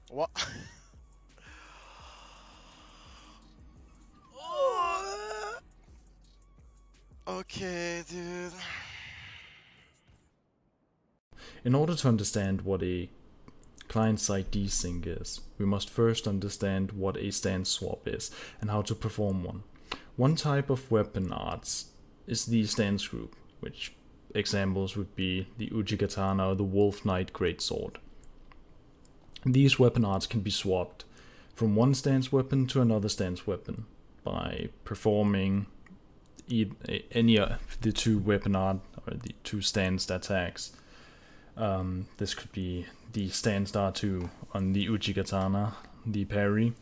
What? Okay, dude. In order to understand what a client-side desync is, we must first understand what a stance swap is and how to perform one. One type of weapon arts is the stance group, which examples would be the Uchigatana or the Wolf Knight Greatsword. These weapon arts can be swapped from one stance weapon to another stance weapon by performing any of the two weapon art or the two stanced attacks. This could be the stanced R2 on the Uchigatana, the parry,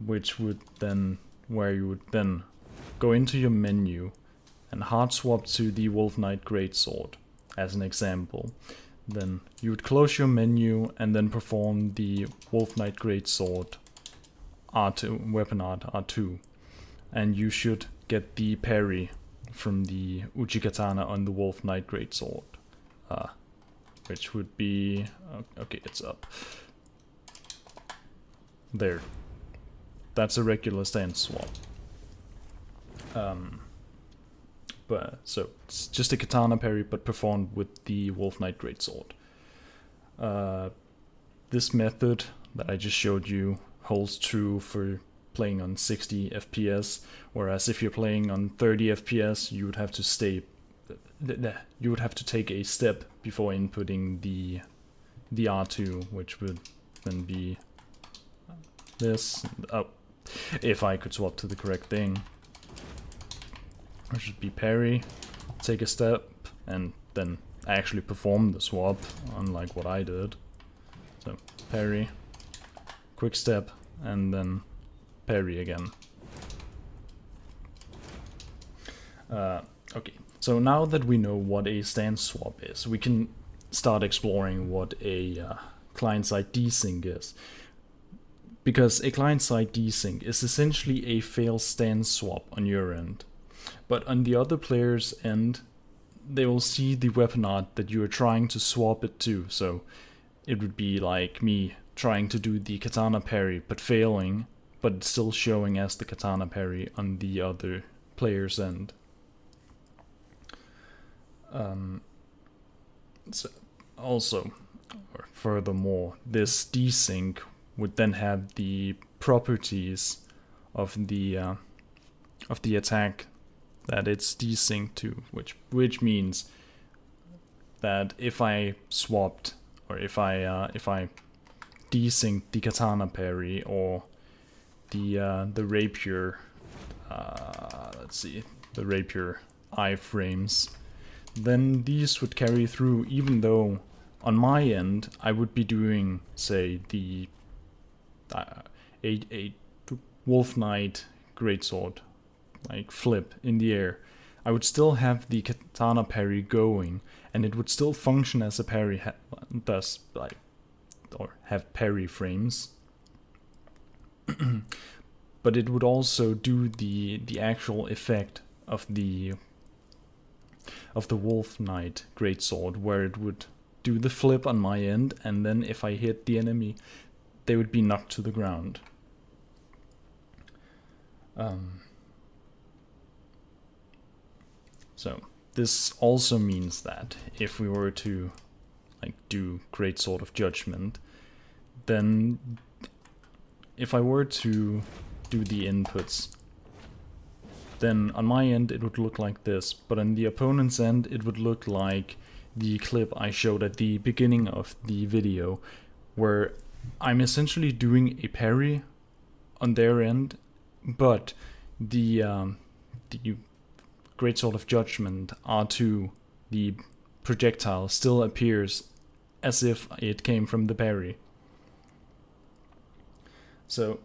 which would then, where you would then go into your menu and hard swap to the Wolf Knight Greatsword as an example. Then you would close your menu and then perform the Wolf Knight Greatsword R2 weapon art R2, and you should get the parry from the Uchigatana on the Wolf Knight Greatsword, which would be okay. It's up there. That's a regular stance swap. But so it's just a katana parry, but performed with the Wolf Knight Greatsword. This method that I just showed you holds true for playing on 60 FPS, whereas if you're playing on 30 FPS, you would have to take a step before inputting the R2, which would then be this. Oh, if I could swap to the correct thing. It should be parry, take a step, and then actually perform the swap, unlike what I did. So parry, quick step, and then parry again. Okay, so now that we know what a stance swap is, we can start exploring what a client-side desync is. Because a client-side desync is essentially a failed stance swap on your end. But on the other player's end, they will see the weapon art that you are trying to swap it to. So it would be like me trying to do the katana parry, but failing, but it's still showing as the katana parry on the other player's end. So also, or furthermore, this desync would then have the properties of the attack that it's desynced to, which means that if I swapped, or if I desynced the katana parry or the rapier, let's see, the rapier iframes, then these would carry through, even though on my end I would be doing, say, the a Wolf Knight Greatsword like flip in the air. I would still have the katana parry going, and it would still function as a parry, thus like, or have parry frames. But it would also do the actual effect of the Wolf Knight Greatsword, where it would do the flip on my end, and then if I hit the enemy, they would be knocked to the ground. So this also means that if we were to like do Greatsword of Judgment, then if I were to do the inputs, then on my end it would look like this, but on the opponent's end it would look like the clip I showed at the beginning of the video, where I'm essentially doing a parry on their end, but the Greatsword of Judgment R2, the projectile, still appears as if it came from the parry. So,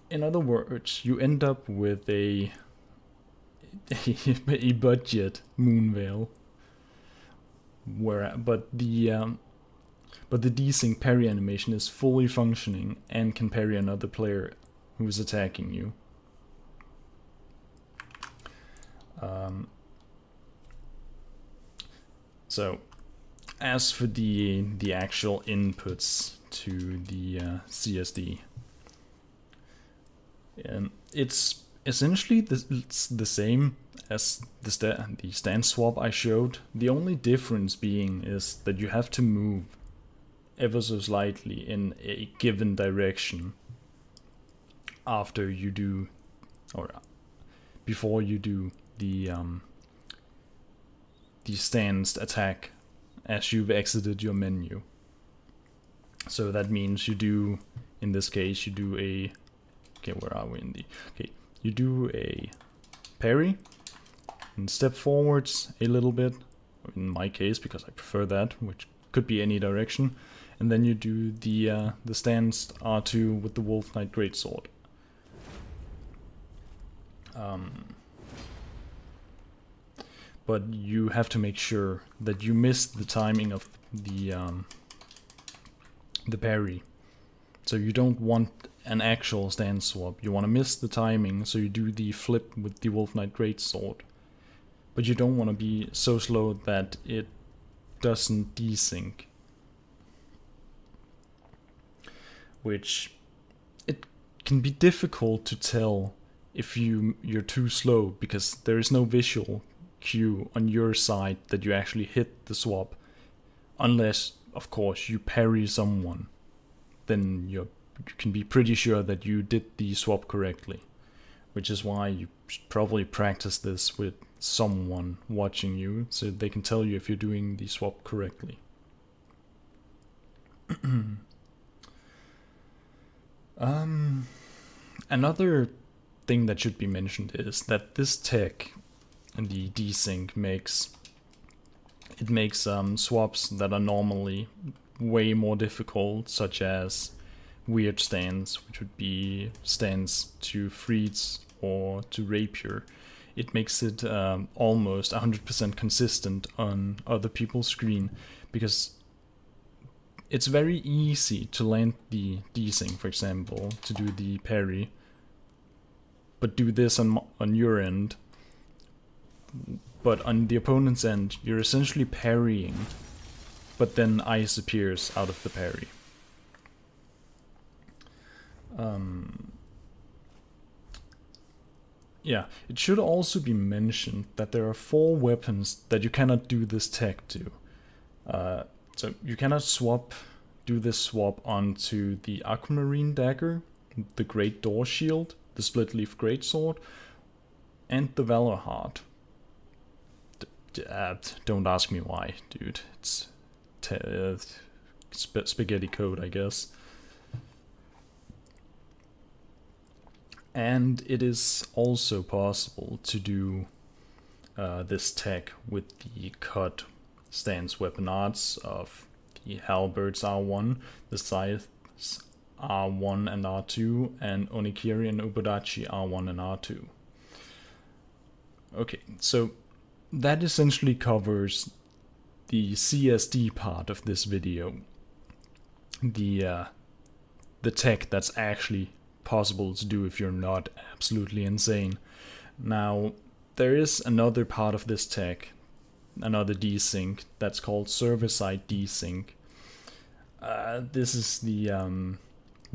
in other words, you end up with a budget Moonveil, but the desync parry animation is fully functioning and can parry another player who is attacking you. So as for the actual inputs to the CSD, it's essentially it's the same as the stand swap I showed. The only difference being is that you have to move ever so slightly in a given direction after you do, or before you do the stance attack as you've exited your menu. So that means you do, in this case, you do a, okay, where are we in the, okay, you do a parry and step forwards a little bit, in my case, because I prefer that, which could be any direction, and then you do the stance R2 with the Wolf Knight Greatsword. But you have to make sure that you miss the timing of the parry. So you don't want an actual stance swap. You want to miss the timing, so you do the flip with the Wolf Knight Greatsword. But you don't want to be so slow that it doesn't desync. Which, it can be difficult to tell if you're too slow, because there is no visual cue on your side that you actually hit the swap, unless of course you parry someone. Then you can be pretty sure that you did the swap correctly, which is why you should probably practice this with someone watching you so they can tell you if you're doing the swap correctly. Another thing that should be mentioned is that this tech, the desync, makes swaps that are normally way more difficult, such as weird stance, which would be stance to Freeds or to Rapier. It makes it almost 100% consistent on other people's screen, because it's very easy to land the desync, for example, to do the parry, but do this on your end. But on the opponent's end, you're essentially parrying, but then ice appears out of the parry. Yeah, it should also be mentioned that there are 4 weapons that you cannot do this tech to. So you cannot do this swap onto the Aquamarine Dagger, the Great Door Shield, the Split Leaf Greatsword, and the Valor Heart. Don't ask me why, dude. It's spaghetti code, I guess. And it is also possible to do this tech with the cut stance weapon arts of the Halberds R1, the Scythes R1 and R2, and Onikiri and Ubodachi R1 and R2. Okay, so that essentially covers the CSD part of this video. The tech that's actually possible to do if you're not absolutely insane. Now, there is another part of this tech, another desync, that's called Serverside desync. This is the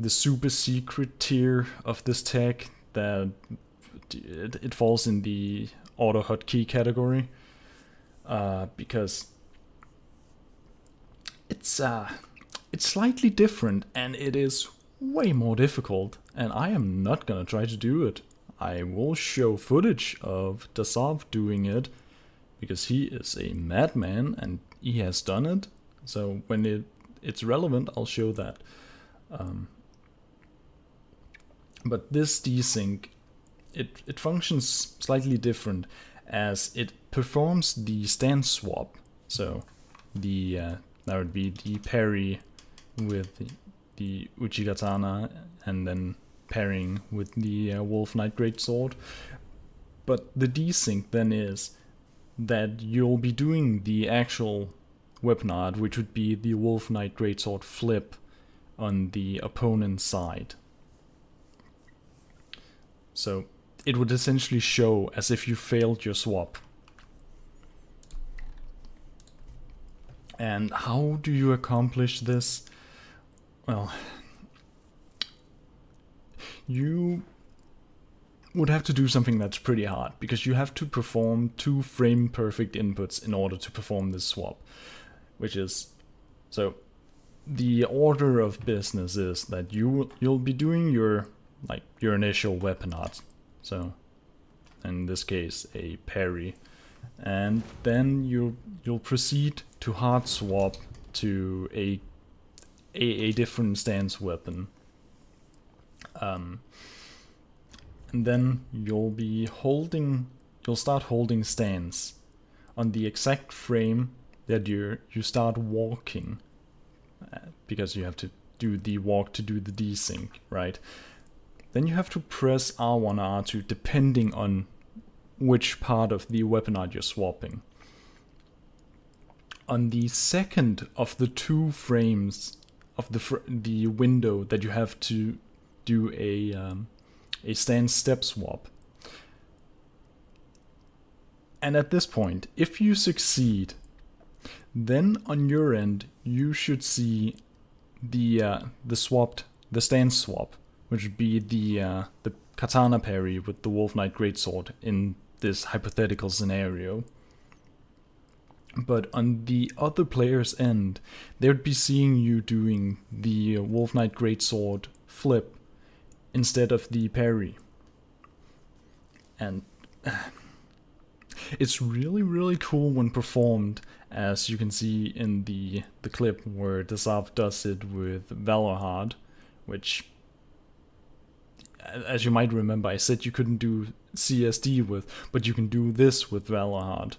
super secret tier of this tech that it falls in the auto hotkey category, because it's slightly different and it is way more difficult, and I am not gonna try to do it. I will show footage of Dasaav doing it, because he is a madman and he has done it. So when it's relevant, I'll show that. But this desync, it functions slightly different, as it performs the stance swap. So that would be the parry with the Uchigatana, and then parrying with the Wolf Knight Greatsword. But the desync then is that you'll be doing the actual weapon art, which would be the Wolf Knight Greatsword flip on the opponent's side. So it would essentially show as if you failed your swap. And how do you accomplish this? Well, you would have to do something that's pretty hard, because you have to perform 2 frame perfect inputs in order to perform this swap, which is, so the order of business is that you'll be doing your initial weapon art, so in this case a parry, and then you'll proceed to hard swap to a different stance weapon. And then you'll start holding stance on the exact frame that you start walking, because you have to do the walk to do the desync, right? Then you have to press R1 or R2 depending on which part of the weapon art you're swapping. On the second of the 2 frames of the window that you have to do a stance step swap. And at this point, if you succeed, then on your end you should see the stance swap, which would be the katana parry with the Wolf Knight Greatsword in this hypothetical scenario. But on the other player's end, they would be seeing you doing the Wolf Knight Greatsword flip instead of the parry. And it's really, really cool when performed, as you can see in the clip where Dasaav does it with Valorhard, which, as you might remember, I said you couldn't do CSD with, but you can do this with Valorhard.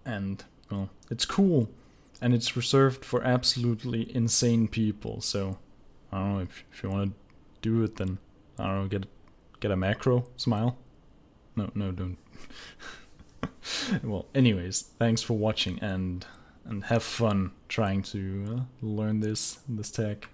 And, well, it's cool, and it's reserved for absolutely insane people, so I don't know, if you want to do it, then, I don't know, get a macro smile? No, don't. Well, anyways, thanks for watching, and have fun trying to learn this tech.